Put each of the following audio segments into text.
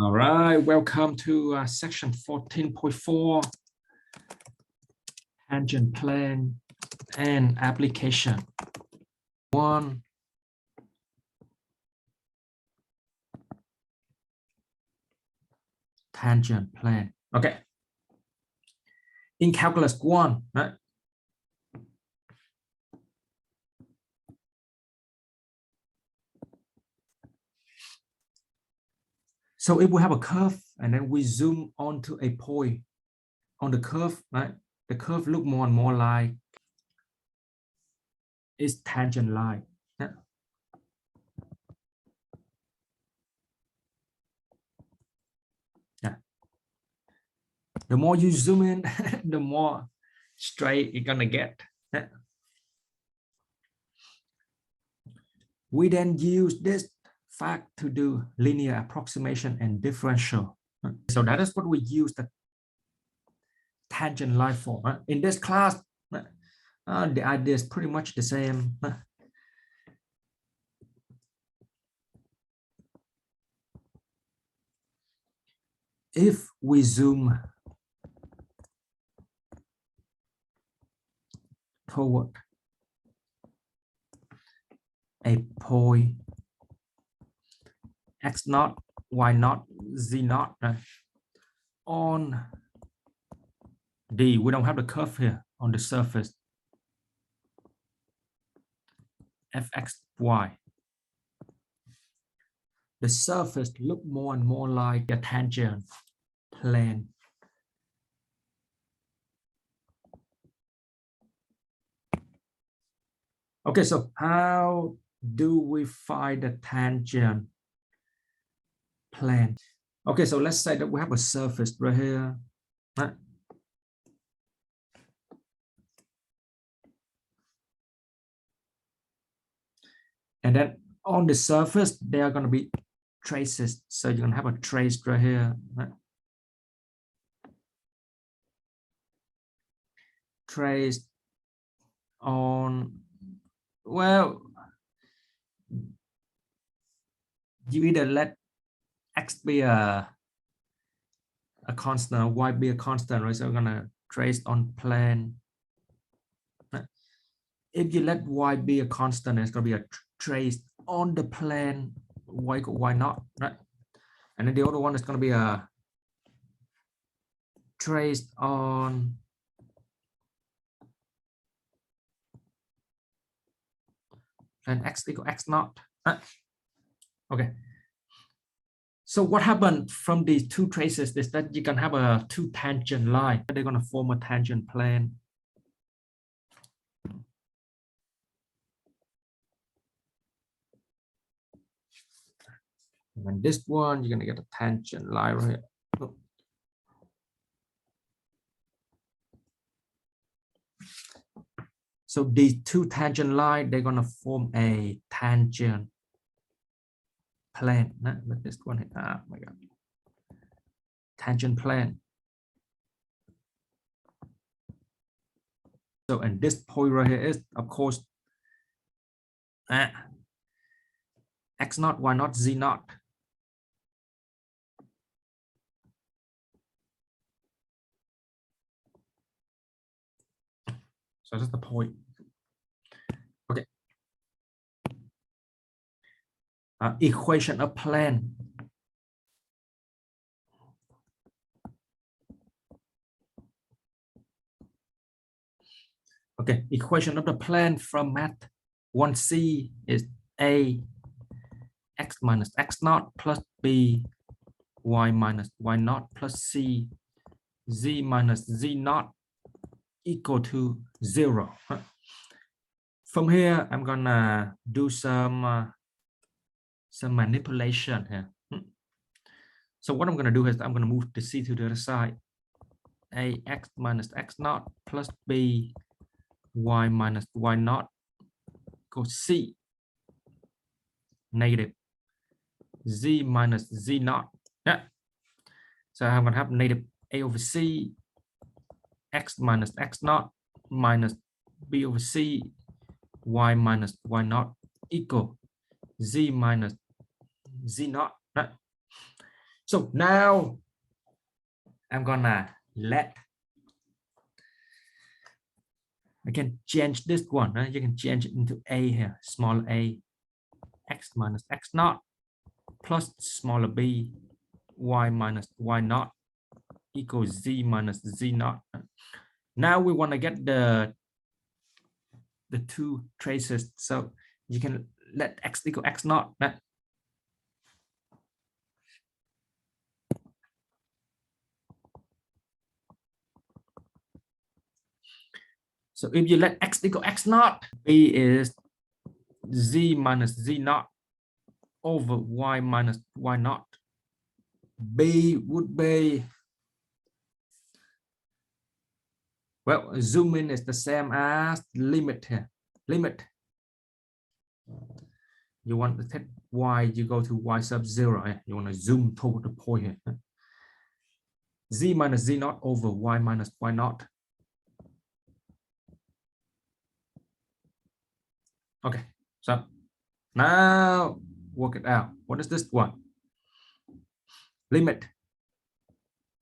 All right, welcome to section 14.4, tangent plane and application. One, tangent plane. Okay. In calculus 1, right? So if we have a curve and then we zoom onto a point on the curve, right? The curve look more and more like its tangent line. Yeah. Yeah. The more you zoom in, the more straight you're gonna get. Yeah. We then use this fact to do linear approximation and differential. So that is what we use the tangent line for. In this class, the idea is pretty much the same. If we zoom toward a point x0, y0, z0 on D, we don't have the curve here on the surface fxy. The surface look more and more like a tangent plane. Okay, so how do we find the tangent plane? Okay, so let's say that we have a surface right here. And then on the surface, there are going to be traces. So you're going to have a trace right here. Trace on, well, you either let x be a constant, y be a constant, right? So we're going to trace on plane. If you let y be a constant, it's going to be a trace on the plane y not, right? And then the other one is going to be a trace on plane x equal x naught. Okay. So what happened from these two traces is that you can have a two tangent line. They're going to form a tangent plane. And this one, you're going to get a tangent line right here. So these two tangent lines, they're going to form a tangent plane. Let this one hit. Ah, my God. Tangent plane. So, and this point right here is, of course, x naught, y naught, z naught. So that's the point. Okay. Equation of plane. Okay, equation of the plane from math 1c is a x minus x naught plus b y minus y naught plus c z minus z naught equal to 0. From here, I'm gonna do some manipulation here. So what I'm gonna do is I'm gonna move the c to the other side. A x minus x naught plus b y minus y naught equals c negative z minus z naught. Yeah. So I'm gonna have negative a over c x minus x naught minus b over c y minus y naught equal z minus z naught. Right? So now I'm gonna I can change this one. You can change it into a here, small a, x minus x naught plus smaller b, y minus y naught equals z minus z naught. Now we want to get the two traces, so you can let x equal x naught. So if you let x equal x naught, b is z minus z naught over y minus y naught. B would be, well, zoom in is the same as limit here. Limit. You want to take y, you go to y sub 0. You want to zoom toward the point here. Z minus z naught over y minus y naught. Okay, so now work it out. What is this one? Limit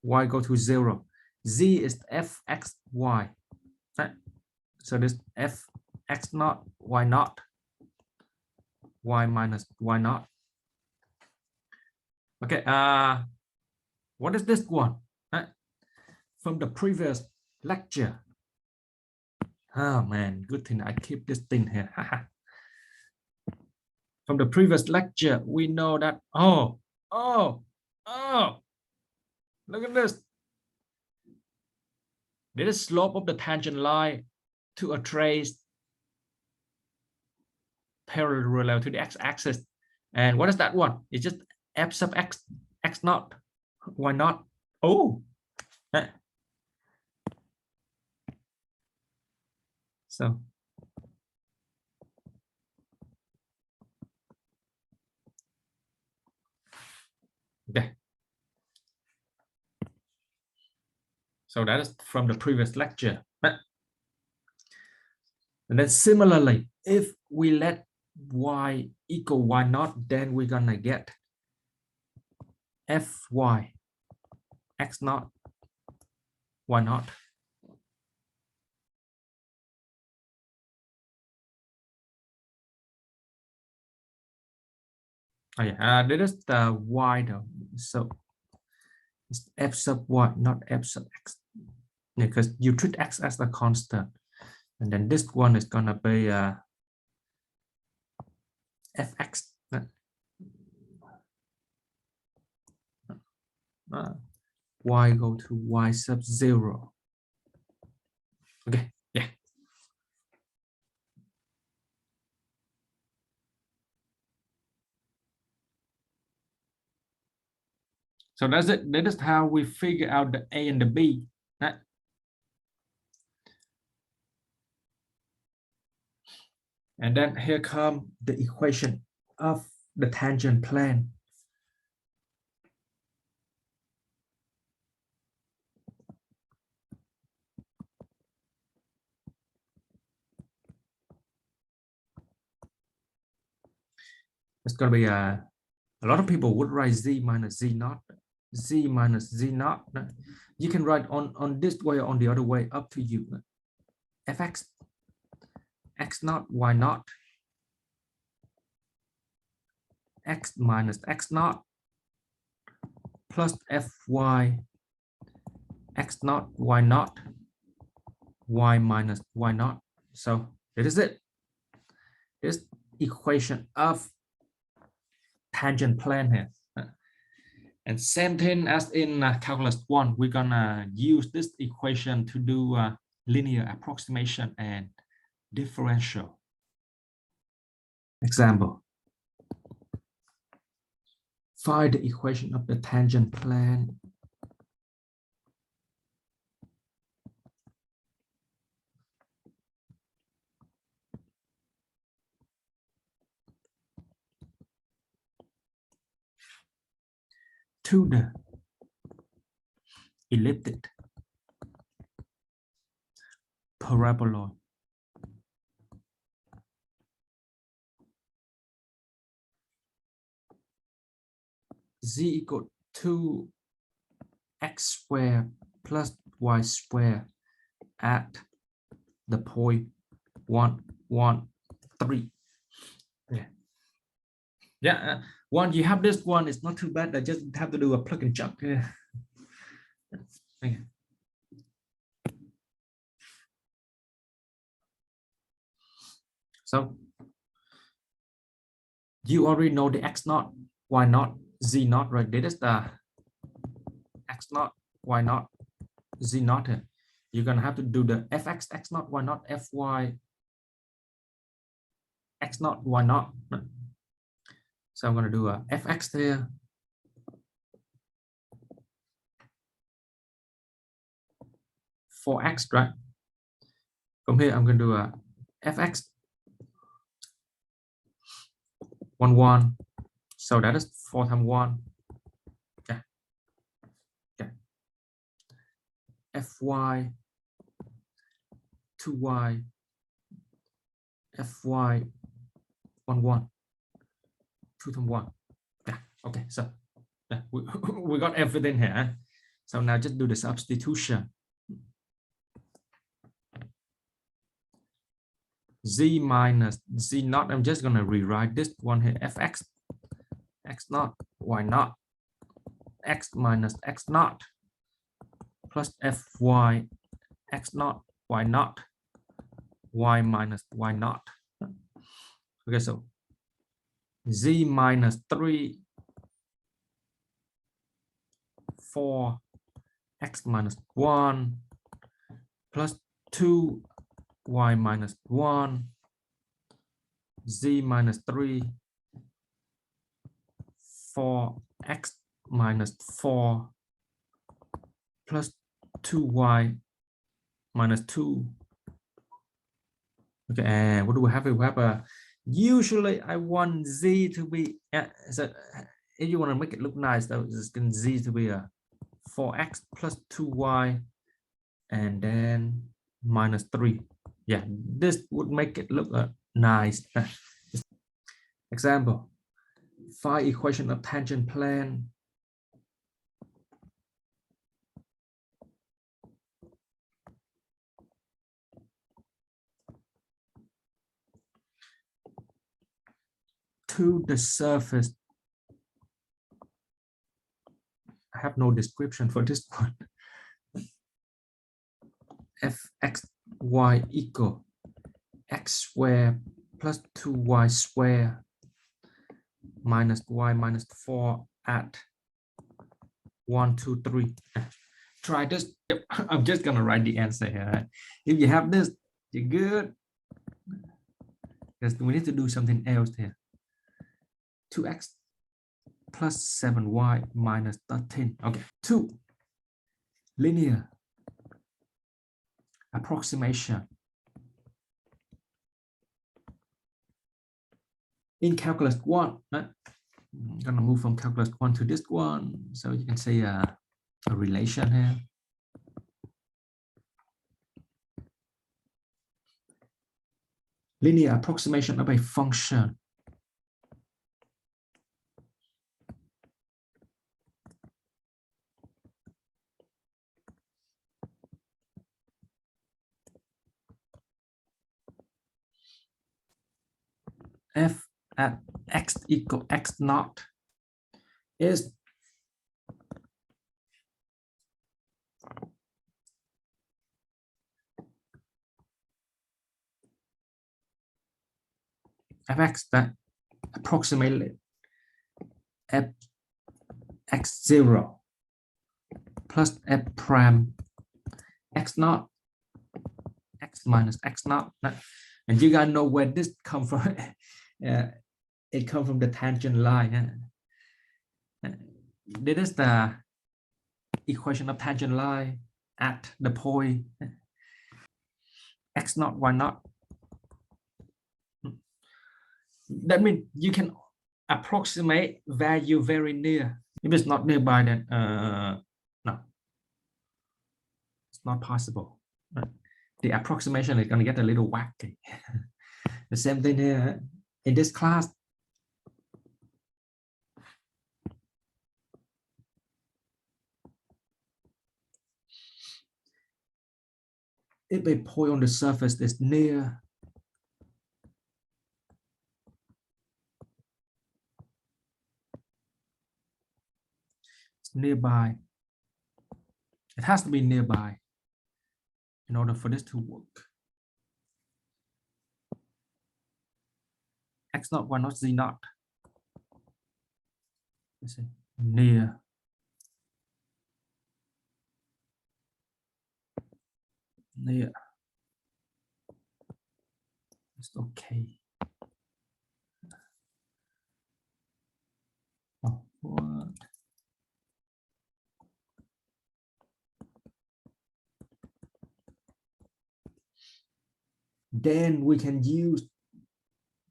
y go to 0. Z is fxy. So this fx naught, y naught, y minus y naught. Okay, what is this one? From the previous lecture. Oh man, good thing I keep this thing here. From the previous lecture, we know that, oh, look at this. This is slope of the tangent line to a trace parallel to the x-axis. And what is that one? It's just f sub x, x naught, y naught. Oh, so okay. So that is from the previous lecture. And then similarly, if we let y equal y naught, then we're gonna get fy x naught y naught. Oh yeah, this is the y though, so it's f sub y, not f sub x, because you treat x as a constant, and then this one is gonna be fx. Y go to y sub 0. Okay, yeah. So that's it. That is how we figure out the A and the B. And then here come the equation of the tangent plane. It's going to be a lot of people would write z minus z naught, z minus z naught. You can write on this way or on the other way, up to you. Fx x naught y naught x minus x naught plus fy x naught y naught y minus y naught. So that is it. This equation of tangent plane here. And same thing as in calculus 1, we're gonna use this equation to do linear approximation and differential. Example. Find the equation of the tangent plane. To the elliptic paraboloid z equal 2x squared plus y squared at the point 1, 1, 3. Yeah, once you have this one, it's not too bad. I just have to do a plug and chug. Yeah. Okay. So you already know the x naught, y naught, z naught, right? This is the x naught, y naught, z naught here. You're gonna have to do the fx, x naught, y naught, fy, x naught, y naught. So I'm gonna do a fx there. For x, right? From here, I'm gonna do a fx 1, 1. So that is 4 times 1. Okay. Okay. Fy 2y, fy 1, 1, 2 times 1. Yeah. Okay. So yeah, we got everything here. So now just do the substitution. Z minus z naught. I'm just gonna rewrite this one here. Fx x naught, y naught, x minus x naught plus fy x naught, y naught, y minus y naught. Okay, so z minus 3, 4, x minus 1 plus 2, y minus 1, z minus 3, 4, x minus 4 plus 2y minus 2. Okay, and what do we have? We have a, usually I want z to be, so if you want to make it look nice, though, it's going z to be a 4x plus 2y and then minus 3. Yeah, this would make it look nice. Example, find equation of tangent plane. To the surface. I have no description for this one. fxy equal x squared plus 2y squared minus y minus 4 at 1, 2, 3. Try this. I'm just gonna write the answer here. If you have this, you're good. Because we need to do something else here. 2x plus 7y minus 13. Okay. 2. Linear approximation. In calculus 1, I'm gonna move from calculus 1 to this one, so you can say a relation here. Linear approximation of a function. F at x equal x naught is fx that approximately f x0 plus f prime x naught x minus x naught. And you gotta know where this come from. It comes from the tangent line. This is the equation of tangent line at the point x naught, y naught. That means you can approximate value very near. If it's not nearby, then no, it's not possible. The approximation is going to get a little wacky. The same thing here in this class. if a point on the surface is near nearby, it has to be nearby in order for this to work. X naught, Y naught, Z naught. Let's see. Near. Near. It's okay. Oh, what? Then we can use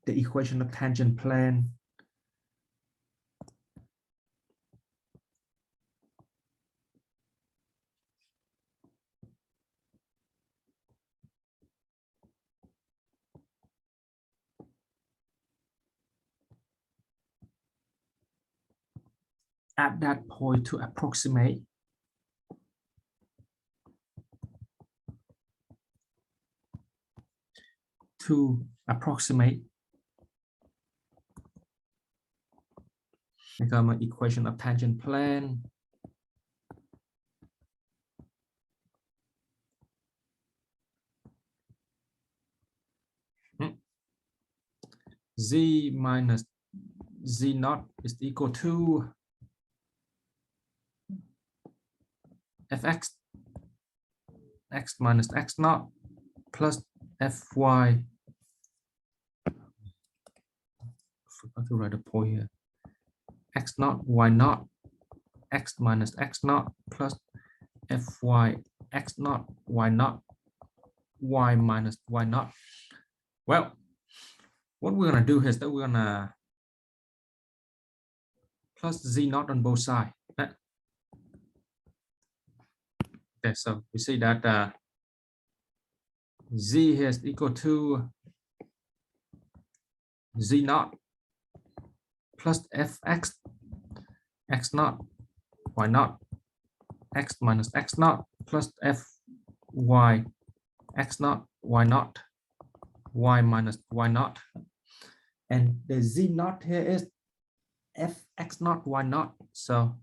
the equation of tangent plane at that point to approximate become an equation of tangent plane Z minus Z naught is equal to Fx X minus X naught plus Fy. Forgot to write a point here. X naught, Y naught, X minus X naught plus Fy X naught, Y naught, Y minus Y naught. Well, what we're gonna do is that we're gonna plus Z naught on both sides. Okay, so we see that Z here is equal to Z naught plus Fx X naught, Y naught, X minus X naught plus Fy X naught, Y naught, Y minus Y naught. And the Z naught here is Fx naught, Y naught. So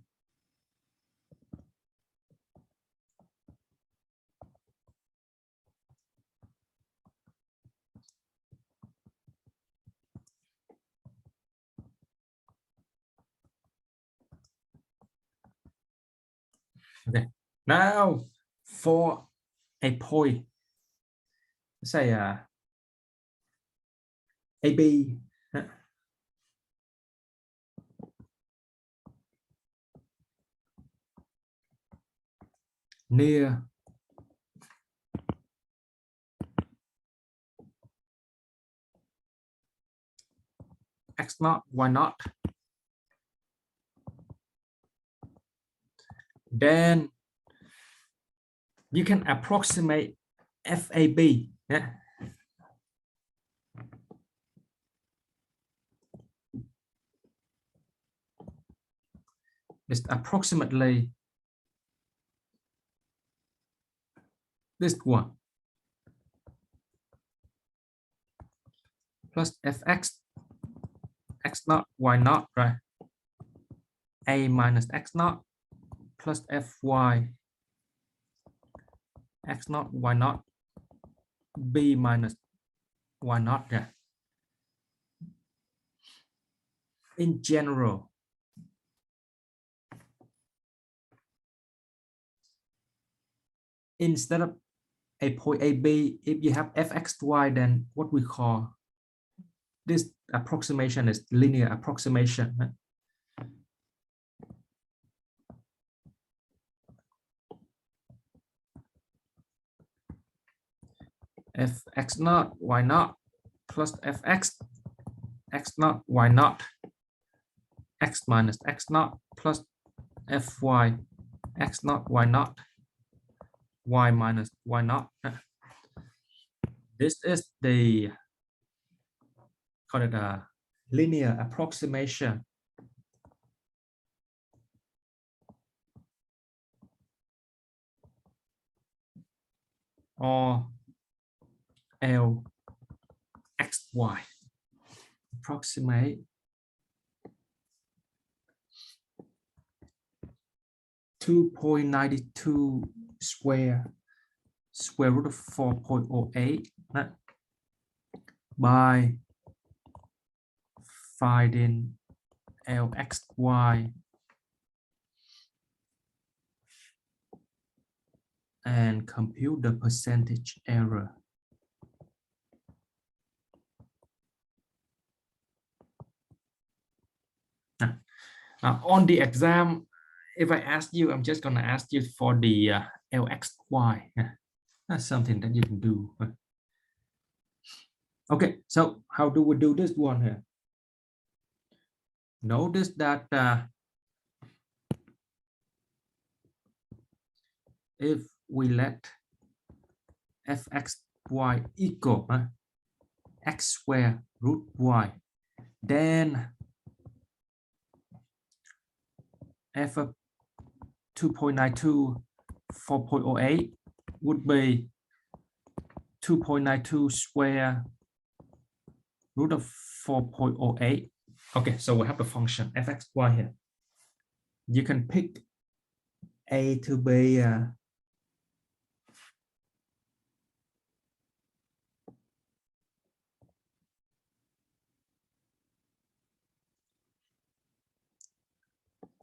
okay, now for a point, let's say AB near X naught, Y naught, then you can approximate FAB. Yeah. It's approximately this one plus Fx X naught, Y naught, right? A minus X naught plus Fy X naught, Y naught, B minus Y naught. Yeah. In general, instead of a point AB, if you have Fxy, then what we call this approximation is linear approximation. Right? Fx naught, Y naught plus Fx X naught, Y naught, X minus X naught plus Fy X naught, Y naught, Y minus Y naught. This is the call it a linear approximation. or L x y. Approximate (2.92) square root of 4.08 by finding LXY and compute the percentage error. On the exam, if I ask you, I'm just gonna ask you for the LXY. That's something that you can do. Okay, so how do we do this one here? Notice that if we let fxy equal x square root y, then f of 2.92 4.08 would be 2.92 square root of 4.08. Okay, so we have the function fxy here. You can pick a to be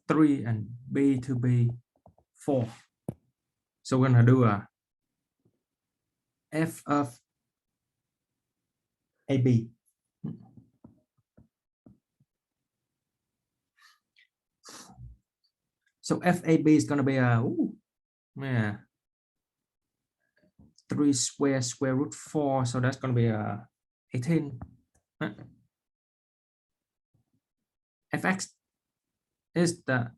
3 and b to be 4. So we're gonna do a f of ab. So fab is gonna be a 3 square root 4, so that's gonna be a 18. Fx is the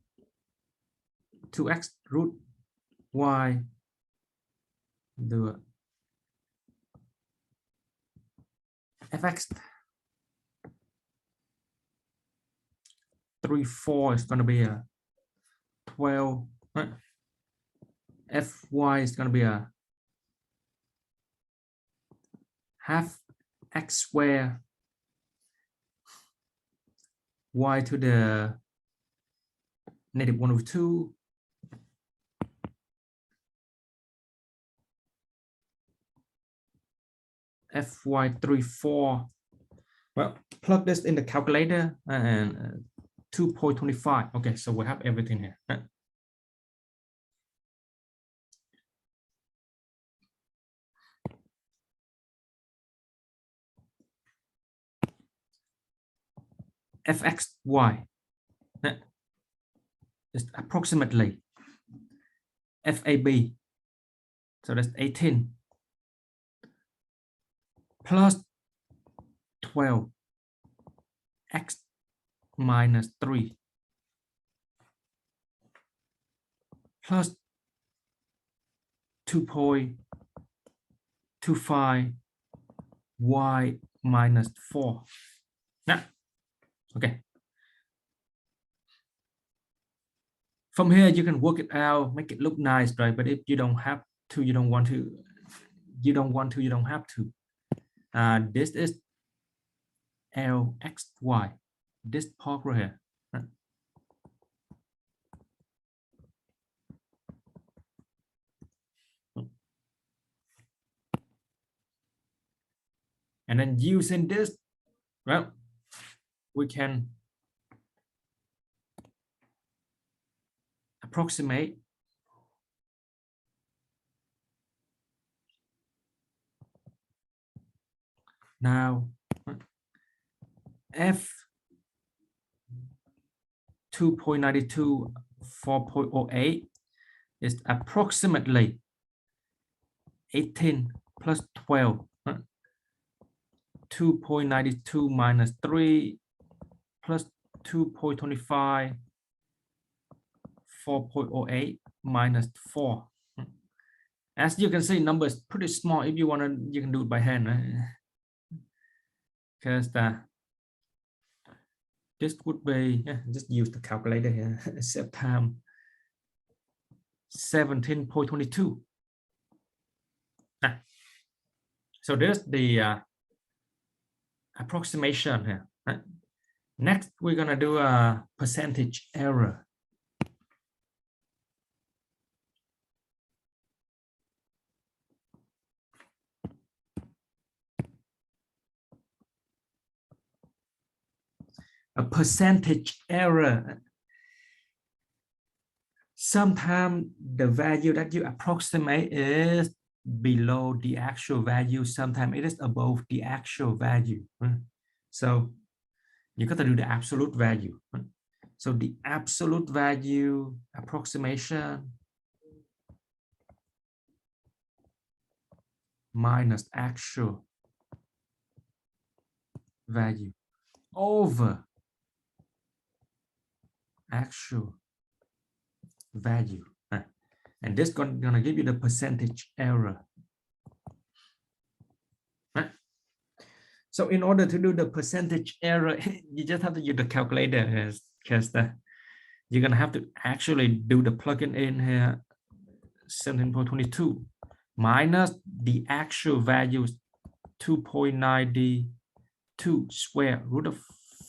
2x root y, the fx 3 4 is going to be a 12. Fy is going to be a half x square y to the -1/2 fy 3 4. Well, plug this in the calculator and 2.25. Okay, so we have everything here. fxy is approximately fab, so that's 18 plus 12 x minus 3 plus 2.25 y minus 4. Now, okay. From here, you can work it out, make it look nice, right? But if you don't have to, you don't want to, you don't have to. This is LXY, this part right here. And then using this, well, we can approximate now. F 2.92 4.08 is approximately 18 plus 12. 2.92 minus 3 plus 2.25 4.08 minus 4. As you can see, number is pretty small. If you want to, you can do it by hand, right? Because this would be, just use the calculator here, save time, 17.22. So there's the approximation here. Next, we're gonna do a percentage error. A percentage error. Sometimes the value that you approximate is below the actual value. Sometimes it is above the actual value. So you got to do the absolute value. So the absolute value approximation minus actual value over actual value. And this gonna give you the percentage error. So in order to do the percentage error, you just have to use the calculator because you're gonna have to actually do the plugin in here 17.22 minus the actual values 2.92 square root of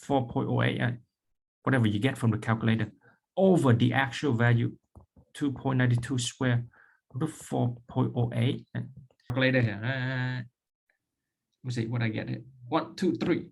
4.08, whatever you get from the calculator, over the actual value 2.92 square root of 4.08. Calculator here. Let me see what I get here. 1, 2, 3.